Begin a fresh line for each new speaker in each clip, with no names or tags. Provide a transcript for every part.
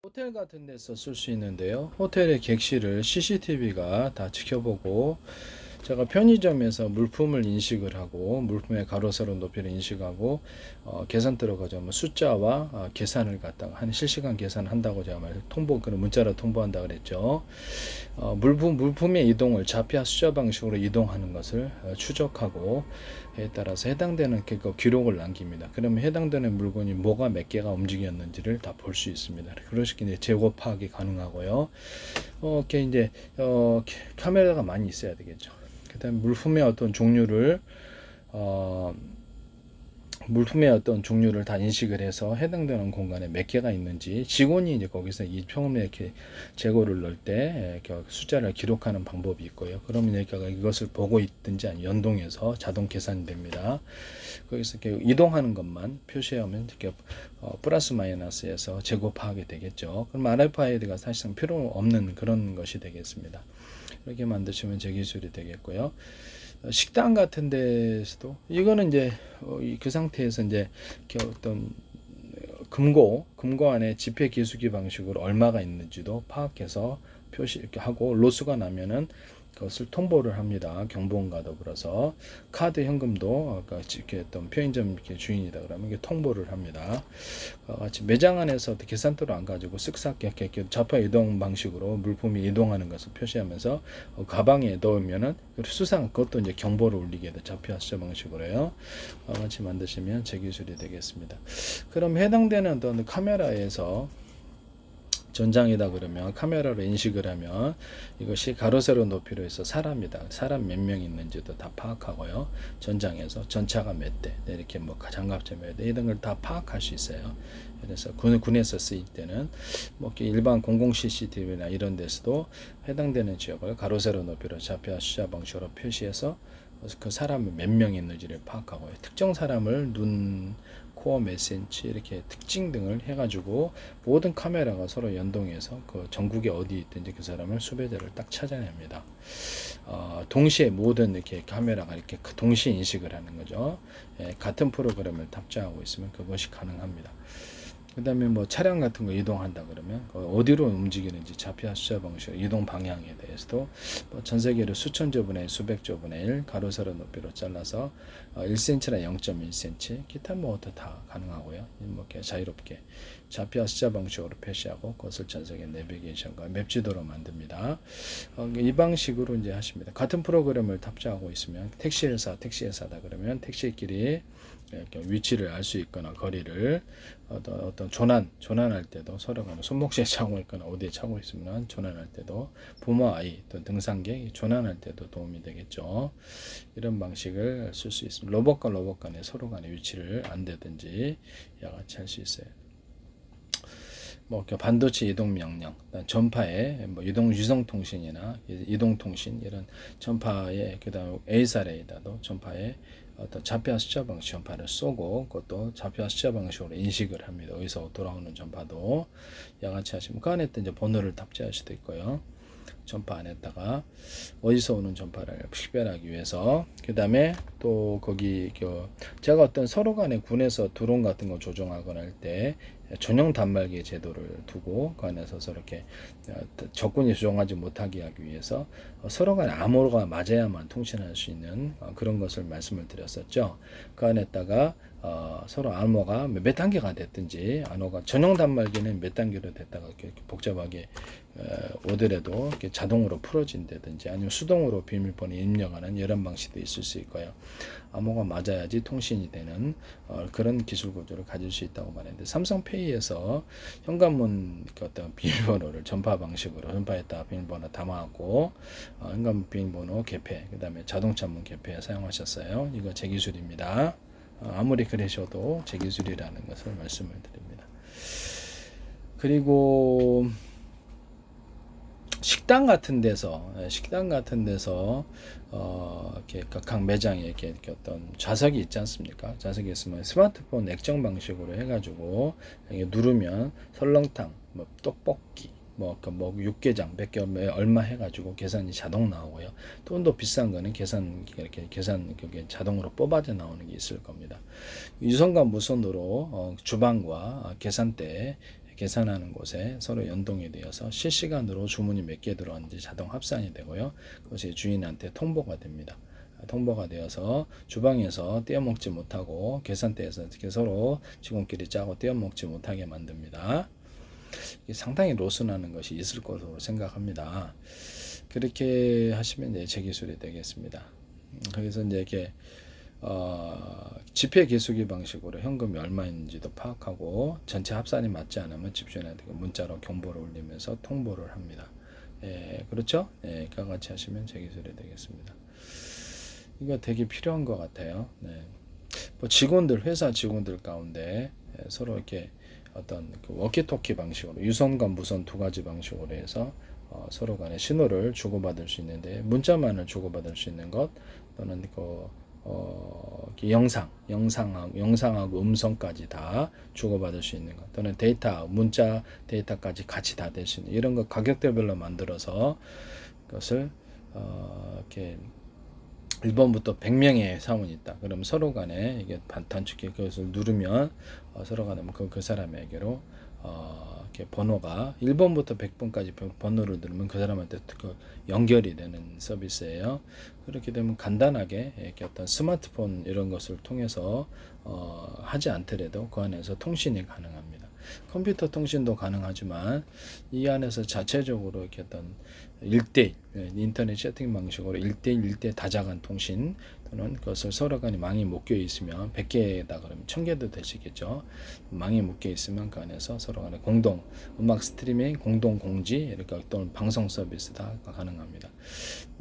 호텔 같은 데서 쓸 수 있는데요. 호텔의 객실을 CCTV가 다 지켜보고 제가 편의점에서 물품을 인식을 하고 물품의 가로 세로 높이를 인식하고 계산 들어가자면 숫자와 계산을 갖다가 한 실시간 계산을 한다고 제가 통보 그런 문자로 통보한다 그랬죠. 물품의 이동을 좌표 숫자 방식으로 이동하는 것을 추적하고 에 따라서 해당되는 그 기록을 남깁니다. 그러면 해당되는 물건이 뭐가 몇 개가 움직였는지를 다 볼 수 있습니다. 그러시기 이제 재고 파악이 가능하고요. 이렇게 이제 카메라가 많이 있어야 되겠죠. 그다음에 어, 물품의 어떤 종류를 다 인식을 해서 해당되는 공간에 몇 개가 있는지 직원이 이제 거기서 이 평음에 이렇게 재고를 넣을 때 숫자를 기록하는 방법이 있고요. 그러면 얘가 이것을 보고 있든지 아니면 연동해서 자동 계산이 됩니다. 거기서 이렇게 이동하는 것만 표시하면 이렇게 플러스 마이너스에서 재고 파악이 되겠죠. 그럼 RFID가 사실상 필요 없는 그런 것이 되겠습니다. 이렇게 만드시면 제 기술이 되겠고요. 식당 같은 데서도 이거는 이제 그 상태에서 이제 어떤 금고 안에 지폐 기수기 방식으로 얼마가 있는지도 파악해서 표시 이렇게 하고 로스가 나면은 그것을 통보를 합니다. 경보음과 더불어서 카드 현금도 아까 이렇게 어떤 편의점 이렇게 주인이다 그러면 이게 통보를 합니다. 같이 매장 안에서 계산대로 안 가지고 쓱싹 이렇게 좌표 이동 방식으로 물품이 이동하는 것을 표시하면서 가방에 넣으면은 수상 그것도 이제 경보를 울리게 돼 좌표 숫자 방식으로요. 같이 만드시면 제 기술이 되겠습니다. 그럼 해당되는 어떤 카메라에서 전장이다 그러면 카메라로 인식을 하면 이것이 가로 세로 높이로 해서 사람이다. 사람 몇 명 있는지도 다 파악하고요. 전장에서 전차가 몇 대, 이렇게 뭐 장갑차 몇 대, 이런 걸 다 파악할 수 있어요. 그래서 군에서 쓰일 때는 뭐 일반 공공 CCTV나 이런 데서도 해당되는 지역을 가로 세로 높이로 좌표 숫자 방식으로 표시해서 그 사람이 몇 명 있는지를 파악하고요. 특정 사람을 눈, 코어 몇 센치 이렇게 특징 등을 해가지고 모든 카메라가 서로 연동해서 그 전국에 어디 있든지 그 사람을 수배자를 딱 찾아냅니다. 동시에 모든 이렇게 카메라가 이렇게 동시에 인식을 하는 거죠. 같은 프로그램을 탑재하고 있으면 그것이 가능합니다. 그 다음에 뭐 차량 같은 거 이동한다 그러면 어디로 움직이는지 좌표 숫자 방식 이동 방향에 대해서도 뭐전 세계로 수천 조분의 수백 조분의 1 가로 세로 높이로 잘라서 1cm나 0.1cm 기타 뭐도 다 가능하고요. 뭐 이렇게 자유롭게 좌표 숫자 방식으로 표시하고 그것을 전 세계 내비게이션과 맵 지도로 만듭니다. 이 방식으로 이제 하십니다. 같은 프로그램을 탑재하고 있으면 택시 회사다 그러면 택시끼리 위치를 알 수 있거나 거리를 어떤 조난할 때도 서로 간에 손목시에 차고 있거나 어디에 차고 있으면 조난할 때도 부모 아이 또 등산객 조난할 때도 도움이 되겠죠. 이런 방식을 쓸 수 있습니다. 로봇과 로봇 간에 서로 간에 위치를 안되든지 같이 할 수 있어요. 뭐 반도체 이동 명령, 전파의 뭐 유성 통신이나 이동 통신 이런 전파의 그다음 A사 레이더도 전파의 어떤 좌표 숫자 방식 전파를 쏘고 그것도 좌표 숫자 방식으로 인식을 합니다. 어디서 돌아오는 전파도 양아치 하시면 그 안에 이제 번호를 탑재할 수도 있고요. 전파 안에다가 어디서 오는 전파를 식별하기 위해서 그 다음에 또 거기 제가 어떤 서로 간에 군에서 드론 같은 거 조종하거나 할 때 전용 단말기 제도를 두고 그 안에서 이렇게 적군이 조종하지 못하게 하기 위해서 서로 간에 암호가 맞아야만 통신할 수 있는 그런 것을 말씀을 드렸었죠. 그 안에다가 서로 암호가 몇 단계가 됐든지 암호가 전용 단말기는 몇 단계로 됐다가 이렇게 복잡하게 오더라도 이렇게 자동으로 풀어진다든지 아니면 수동으로 비밀번호 입력하는 이런 방식도 있을 수 있고요. 암호가 맞아야지 통신이 되는 그런 기술 구조를 가질 수 있다고 말했는데 삼성페이에서 현관문 어떤 비밀번호를 전파 방식으로 전파했다 비밀번호 담아갖고 현관문 비밀번호 개폐 그 다음에 자동차 문 개폐에 사용하셨어요. 이거 제 기술입니다. 아무리 그러셔도 제 기술이라는 것을 말씀을 드립니다. 그리고 식당 같은 데서 이렇게 각 매장에 이렇게 어떤 좌석이 있지 않습니까? 좌석이 있으면 스마트폰 액정 방식으로 해가지고 누르면 설렁탕, 뭐 떡볶이, 뭐 육개장 몇 개 얼마 해가지고 계산이 자동 나오고요. 돈 더 비싼 거는 계산 그게 자동으로 뽑아져 나오는 게 있을 겁니다. 유선과 무선으로 주방과 계산대 계산하는 곳에 서로 연동이 되어서 실시간으로 주문이 몇 개 들어왔는지 자동 합산이 되고요. 그것이 주인한테 통보가 됩니다. 통보가 되어서 주방에서 떼어먹지 못하고 계산대에서 이렇게 서로 직원끼리 짜고 떼어먹지 못하게 만듭니다. 상당히 로스나는 것이 있을 것으로 생각합니다. 그렇게 하시면 이제 제 기술이 되겠습니다. 그래서 이제 이렇게 지폐 기수기 방식으로 현금이 얼마인지도 파악하고 전체 합산이 맞지 않으면 집주인한테 문자로 경보를 울리면서 통보를 합니다. 예, 그렇죠? 예, 이와 같이 하시면 제 기술이 되겠습니다. 이거 되게 필요한 것 같아요. 네. 뭐 직원들, 회사 직원들 가운데 서로 이렇게 어떤 그 워키토키 방식으로 유선과 무선 두 가지 방식으로 해서 서로 간에 신호를 주고받을 수 있는데 문자만을 주고받을 수 있는 것 또는 영상하고 음성까지 다 주고받을 수 있는 것 또는 데이터, 문자 데이터까지 같이 다 될 수 있는 이런 거 가격대별로 만들어서 그것을 이렇게 1번부터 100명의 사원이 있다. 그럼 서로 간에 이게 단축키 그것을 누르면 서로 간에 그 사람에게로 이렇게 번호가 1번부터 100번까지 번호를 누르면 그 사람한테 연결이 되는 서비스예요. 그렇게 되면 간단하게 이렇게 어떤 스마트폰 이런 것을 통해서 하지 않더라도 그 안에서 통신이 가능합니다. 컴퓨터 통신도 가능하지만 이 안에서 자체적으로 이렇게 어떤 1대1 인터넷 채팅 방식으로 1대1 다자간 통신 또는 그것을 서로 간에 망이 묶여 있으면 100개다 그러면 1000개도 될 수 있겠죠. 망이 묶여 있으면 그 안에서 서로 간에 공동 음악 스트리밍, 공동 공지 이렇게 또는 방송 서비스 다 가능합니다.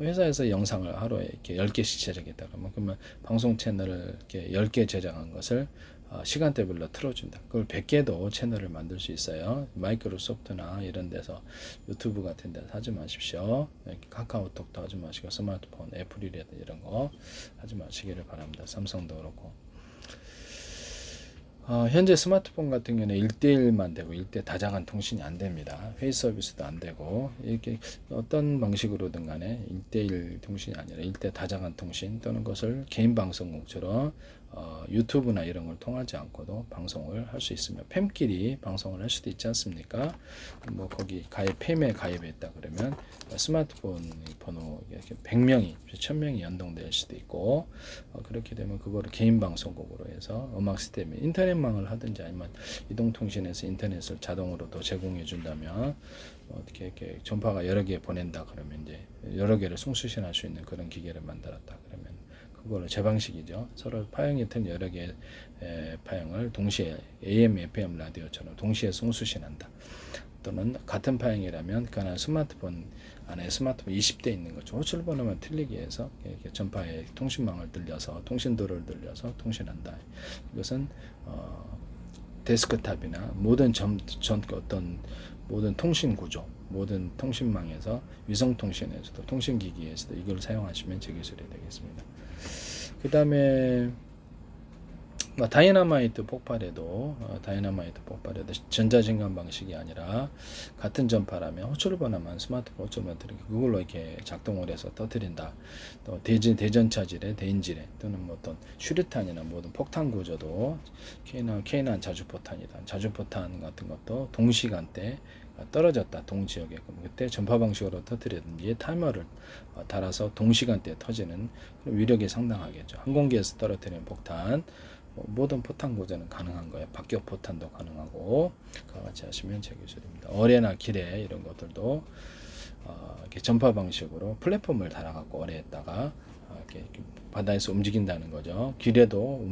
회사에서 영상을 하루에 이렇게 10개씩 제작했다 그러면 방송 채널을 이렇게 10개 제작한 것을 시간대별로 틀어준다. 그걸 100개도 채널을 만들 수 있어요. 마이크로소프트나 이런 데서 유튜브 같은 데서 하지 마십시오. 카카오톡도 하지 마시고 스마트폰, 애플이라든지 이런 거 하지 마시기를 바랍니다. 삼성도 그렇고. 현재 스마트폰 같은 경우는 1대1만 되고 1대 다자간 통신이 안 됩니다. 회의 서비스도 안 되고 이렇게 어떤 방식으로든 간에 1대1 통신이 아니라 1대 다자간 통신 또는 것을 개인 방송국처럼 유튜브나 이런 걸 통하지 않고도 방송을 할 수 있으며 팸끼리 방송을 할 수도 있지 않습니까? 뭐 거기 팸에 가입했다 그러면 스마트폰 번호 이렇게 100명이 1000명이 연동될 수도 있고 그렇게 되면 그거를 개인 방송국으로 해서 음악 스트리밍 인터넷망을 하든지 아니면 이동통신에서 인터넷을 자동으로도 제공해 준다면 어떻게 이렇게 전파가 여러 개 보낸다 그러면 이제 여러 개를 송수신할 수 있는 그런 기계를 만들었다 그러면 그걸로 제 방식이죠. 서로 파형이 된 여러 개의 파형을 동시에 AM, FM 라디오처럼 동시에 송수신한다. 또는 같은 파형이라면 그 안에 스마트폰 안에 스마트폰 20대 있는 거죠. 호출 번호만 틀리기 위해서 이렇게 전파에 통신망을 들려서 통신도를 들려서 통신한다. 이것은 데스크탑이나 모든 어떤 모든 통신 구조, 모든 통신망에서 위성 통신에서도 통신기기에서도 이걸 사용하시면 제 기술이 되겠습니다. 그 다음에 다이너마이트 폭발에도 전자진간 방식이 아니라 같은 전파라면 호출번호만 스마트폰 호출번호 들이고 그걸로 이렇게 작동을 해서 터뜨린다. 또 대전차질에 대인질에 또는 뭐 어떤 슈리탄이나 모든 폭탄 구조도 K9 자주포탄이다. 자주포탄 같은 것도 동시간대 떨어졌다 동지역에 그때 전파 방식으로 터뜨리든지 타이머를 달아서 동시간대에 터지는 위력이 상당하겠죠. 항공기에서 떨어뜨리는 폭탄 모든 포탄 구조는 가능한 거예요. 박격 포탄도 가능하고 그와 같이 하시면 제 기술입니다. 어뢰나 기뢰 이런 것들도 이렇게 전파 방식으로 플랫폼을 달아갖고 어뢰에다가 이렇게 바다에서 움직인다는 거죠. 기뢰도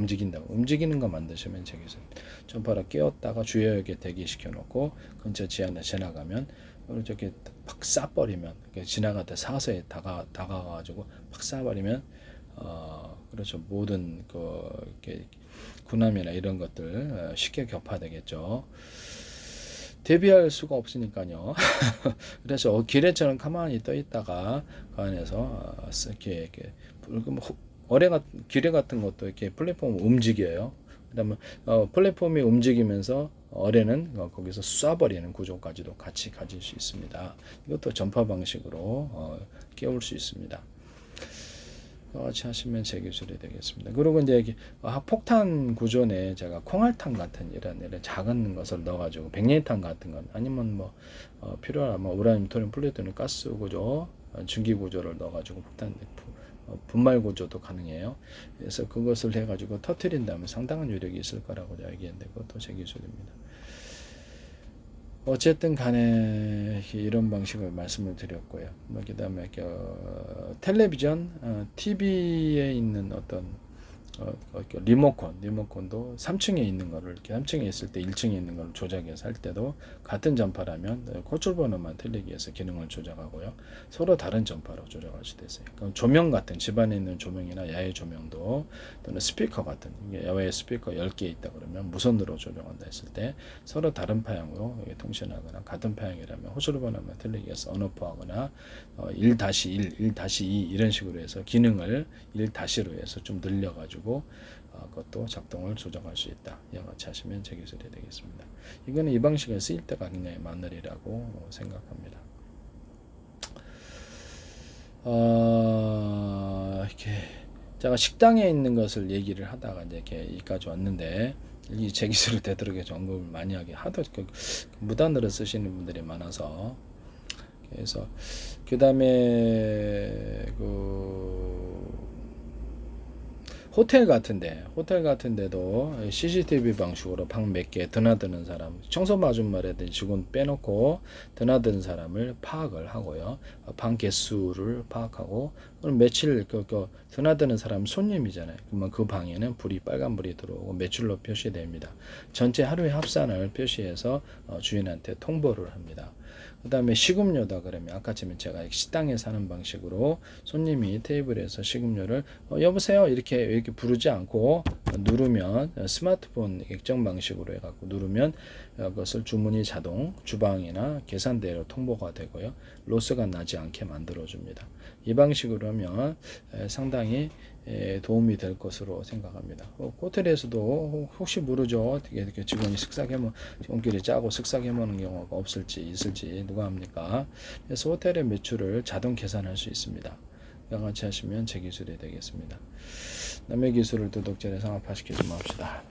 움직이는 거 만드시면 제 기술입니다. 전파를 끼웠다가 주요역에 대기시켜 놓고 근처 지하에 지나가면 이렇게 팍 쏴버리면 지나가다 사서에 다가가가지고 팍 쏴버리면 그렇죠. 모든 이렇게 군함이나 이런 것들 쉽게 격파되겠죠. 대비할 수가 없으니까요. 그래서 기뢰처럼 가만히 떠 있다가 그 안에서 이렇게 기뢰 같은 것도 이렇게 플랫폼을 움직여요. 그다음에 플랫폼이 움직이면서 어뢰는 거기서 쏴버리는 구조까지도 같이 가질 수 있습니다. 이것도 전파 방식으로 깨울 수 있습니다. 같이 하시면 제 기술이 되겠습니다. 그리고 이제 여기 폭탄 구조에 제가 콩알탄 같은 이런 작은 것을 넣어가지고 백년탄 같은 건 아니면 뭐 필요한 뭐 우라늄, 토륨, 플루토늄, 가스 구조, 중기 구조를 넣어가지고 폭탄 분말 구조도 가능해요. 그래서 그것을 해가지고 터트린다면 상당한 위력이 있을 거라고 얘기했는데 그것도 제 기술입니다. 어쨌든 간에 이런 방식을 말씀을 드렸고요. 그 다음에 텔레비전, TV에 있는 어떤 리모컨도 3층에 있는 거를 이렇게 3층에 있을 때 1층에 있는 걸 조작해서 할 때도 같은 전파라면 컨트롤 번호만 틀리기 위해서 기능을 조작하고요. 서로 다른 전파로 조작할 수도 있어요. 그럼 조명 같은 집안에 있는 조명이나 야외 조명도 또는 스피커 같은 야외 스피커 10개 있다 그러면 무선으로 조정한다 했을 때 서로 다른 파형으로 통신하거나 같은 파형이라면 호출 번호만 틀리기 위해서 언어포하거나 1-1, 1-2 이런 식으로 해서 기능을 1-로 해서 좀 늘려가지고 그것도 작동을 조정할 수 있다. 이와 같이 하시면 제 기술이 되겠습니다. 이거는 이 방식에 쓰일 때가 굉장히 많으리라고 생각합니다. 이렇게 제가 식당에 있는 것을 얘기를 하다가 이제 이렇게 여기까지 왔는데 이 제 기술을 되도록 언급을 많이 하게 하도 무단으로 쓰시는 분들이 많아서 그래서 그 다음에 호텔 같은데도 CCTV 방식으로 방 몇 개 드나드는 사람, 청소 아줌마라든지 직원 빼놓고 드나드는 사람을 파악을 하고요. 방 개수를 파악하고 그럼 며칠 드나드는 사람 손님이잖아요. 그러면 그 방에는 빨간불이 들어오고 매출로 표시됩니다. 전체 하루의 합산을 표시해서 주인한테 통보를 합니다. 그 다음에 식음료다 그러면 아까처럼 제가 식당에 사는 방식으로 손님이 테이블에서 식음료를 여보세요 이렇게 부르지 않고 누르면 스마트폰 액정 방식으로 해갖고 누르면 그것을 주문이 자동 주방이나 계산대로 통보가 되고요. 로스가 나지 않게 만들어줍니다. 이 방식으로 하면 상당히 도움이 될 것으로 생각합니다. 호텔에서도 혹시 모르죠. 이렇게 직원이 손길이 짜고 쓱싹해먹는 경우가 있을지 누가 합니까? 그래서 호텔의 매출을 자동 계산할 수 있습니다. 같이 하시면 제 기술이 되겠습니다. 남의 기술을 도덕질에 상업화시키지 맙시다.